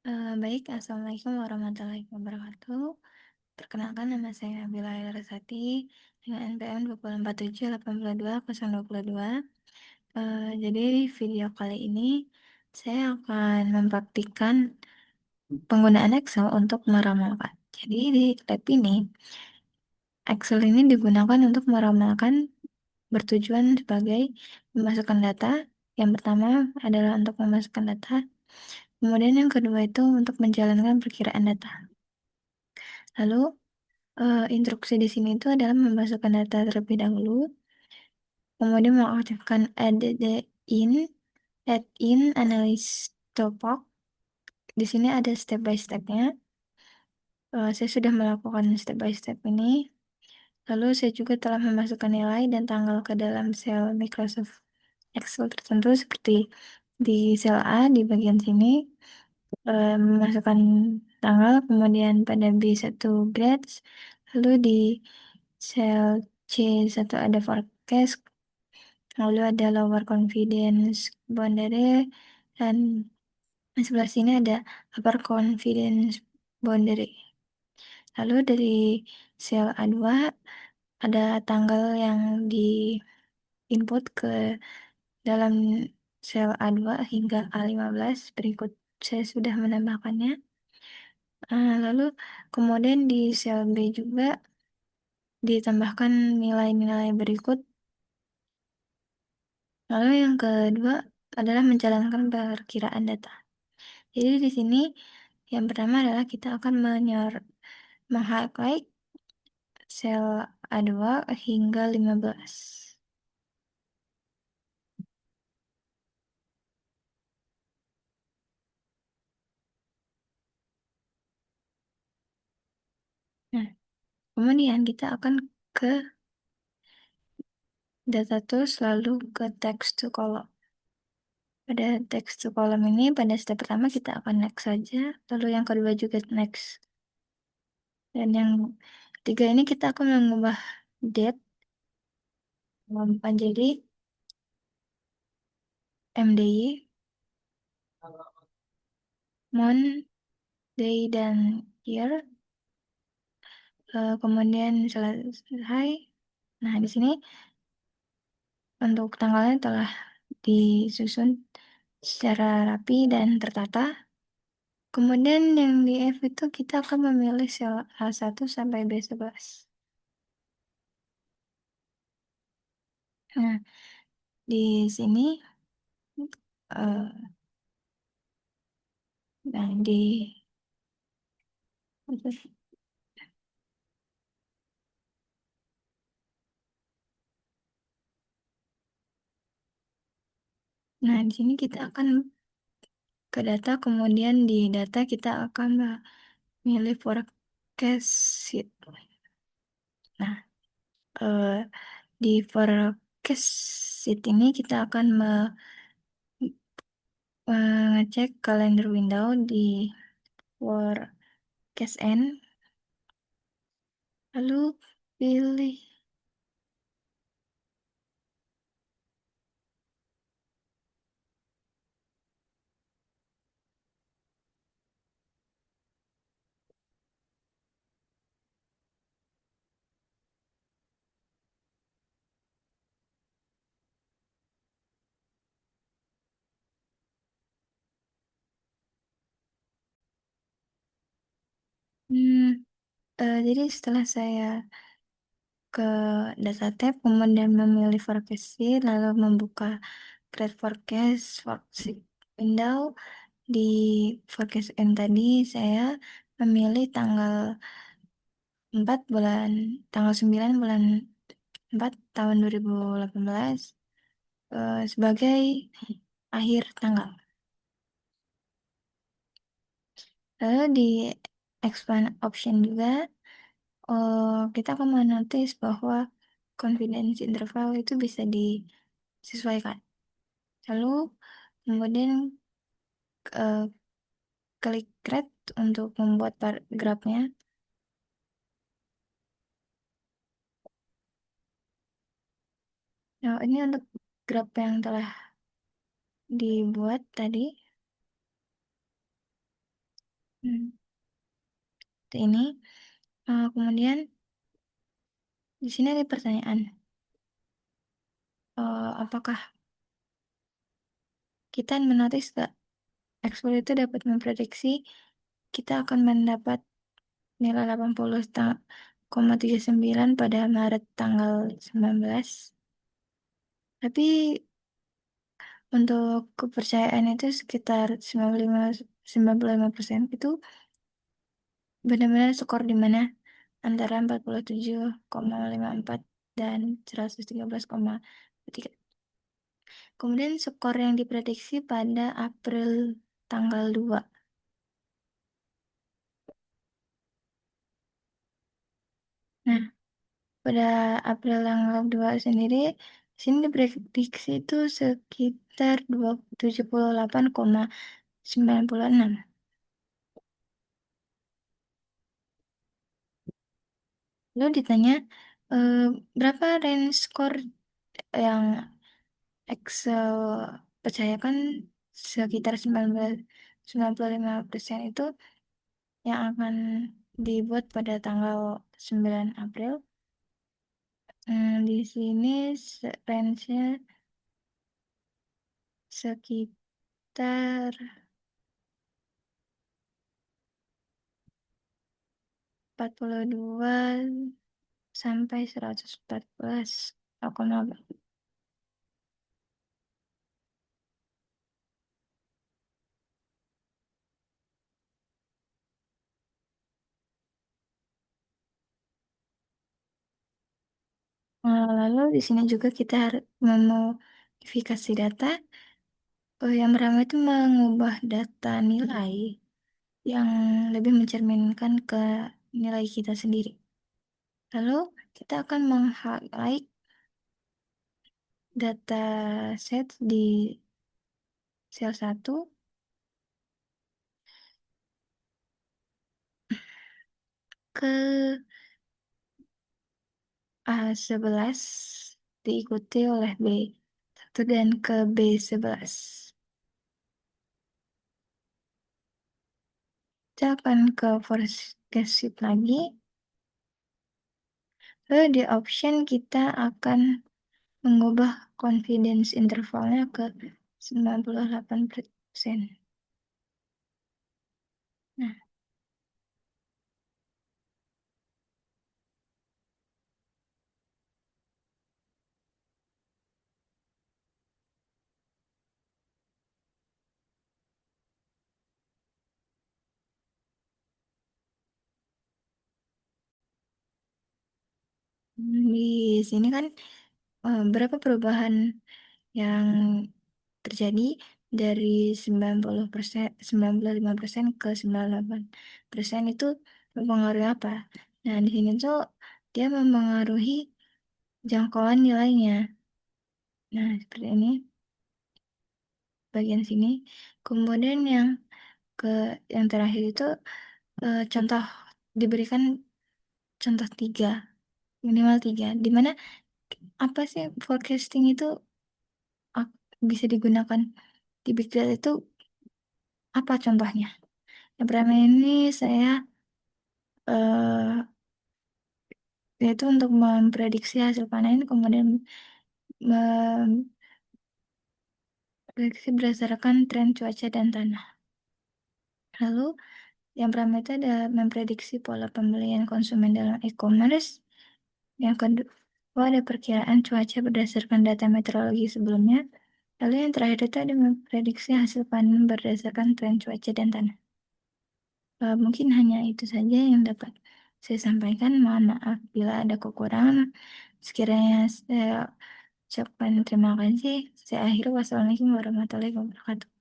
Baik, Assalamualaikum warahmatullahi wabarakatuh. Perkenalkan nama saya Nabila Rasati dengan NPM 247828022. Jadi di video kali ini saya akan mempraktikkan penggunaan Excel untuk meramalkan. Jadi di tab ini, Excel ini digunakan untuk meramalkan bertujuan sebagai memasukkan data. Yang pertama adalah untuk memasukkan data, kemudian yang kedua itu untuk menjalankan perkiraan data. Lalu instruksi di sini itu adalah memasukkan data terlebih dahulu, kemudian mengaktifkan add-in analysis toolbox. Di sini ada step by stepnya. Saya sudah melakukan step by step ini. Lalu saya juga telah memasukkan nilai dan tanggal ke dalam sel Microsoft Excel tertentu seperti di sel A di bagian sini, memasukkan tanggal, kemudian pada B1 grades, lalu di sel C1 ada forecast, lalu ada lower confidence boundary, dan di sebelah sini ada upper confidence boundary. Lalu dari sel A2 ada tanggal yang di input ke dalam sel A2 hingga A15. Berikut saya sudah menambahkannya. Lalu kemudian di sel B juga ditambahkan nilai-nilai berikut. Lalu yang kedua adalah menjalankan perkiraan data. Jadi di sini yang pertama adalah kita akan meng-highlight sel A2 hingga 15. Nah, kemudian kita akan ke data tools lalu ke text to column. Pada text to column ini pada step pertama kita akan next saja, lalu yang kedua juga next. Dan yang ketiga ini kita akan mengubah date menjadi MDY, month, day, dan year. Kemudian selesai. Nah, di sini untuk tanggalnya telah disusun secara rapi dan tertata. Kemudian yang di F itu kita akan memilih sel A1 sampai B11. Nah, di sini eh, nah di sini kita akan ke data, kemudian di data kita akan memilih forecast sheet. Nah, eh, di forecast sheet ini kita akan mengecek calendar window di forecast end, lalu pilih jadi setelah saya ke data tab, kemudian memilih forecast sheet, lalu membuka create forecast worksheet window. Di forecast end tadi saya memilih tanggal 9 bulan 4 tahun 2018 sebagai akhir tanggal. Lalu di expand option juga kita akan menotis bahwa confidence interval itu bisa disesuaikan. Lalu kemudian eh, klik create untuk membuat grafnya. Nah, ini untuk graf yang telah dibuat tadi. Hmm, ini kemudian di sini ada pertanyaan, apakah kita menotis gak ekspor itu dapat memprediksi kita akan mendapat nilai 80,39 pada Maret tanggal 19. Tapi untuk kepercayaan itu sekitar 95% itu benar-benar skor di mana antara 47,54 dan 113,3. Kemudian skor yang diprediksi pada April tanggal 2. Nah, pada April tanggal 2 sendiri, sini diprediksi itu sekitar 78,96. Lalu ditanya, eh, berapa range skor yang Excel percayakan sekitar 95% itu yang akan dibuat pada tanggal 9 April. Di sini range-nya sekitar 42 sampai 114,8. Lalu di sini juga kita harus memodifikasi data. Yang pertama itu mengubah data nilai yang lebih mencerminkan ke nilai kita sendiri. Lalu kita akan meng-highlight data set di sel 1 ke A11 diikuti oleh B1 dan ke B11. Kita akan ke forecast sheet lagi. Lalu di option kita akan mengubah confidence intervalnya ke 98%. Nah, di sini kan berapa perubahan yang terjadi dari 90%, 95% ke 98% itu mempengaruhi apa? Nah, di sini tuh dia mempengaruhi jangkauan nilainya. Nah, seperti ini bagian sini. Kemudian ke yang terakhir itu contoh diberikan contoh 3, minimal 3, di mana apa sih forecasting itu bisa digunakan di Big Data itu apa contohnya? Yang pertama ini saya eh, yaitu untuk memprediksi hasil panen, kemudian memprediksi berdasarkan tren cuaca dan tanah. Lalu yang pertama itu ada memprediksi pola pembelian konsumen dalam e-commerce. Yang kedua ada perkiraan cuaca berdasarkan data meteorologi sebelumnya. Lalu yang terakhir itu ada memprediksi hasil panen berdasarkan tren cuaca dan tanah. Mungkin hanya itu saja yang dapat saya sampaikan. Mohon maaf bila ada kekurangan. Sekiranya saya ucapkan terima kasih. Saya akhiri. Wassalamualaikum warahmatullahi wabarakatuh.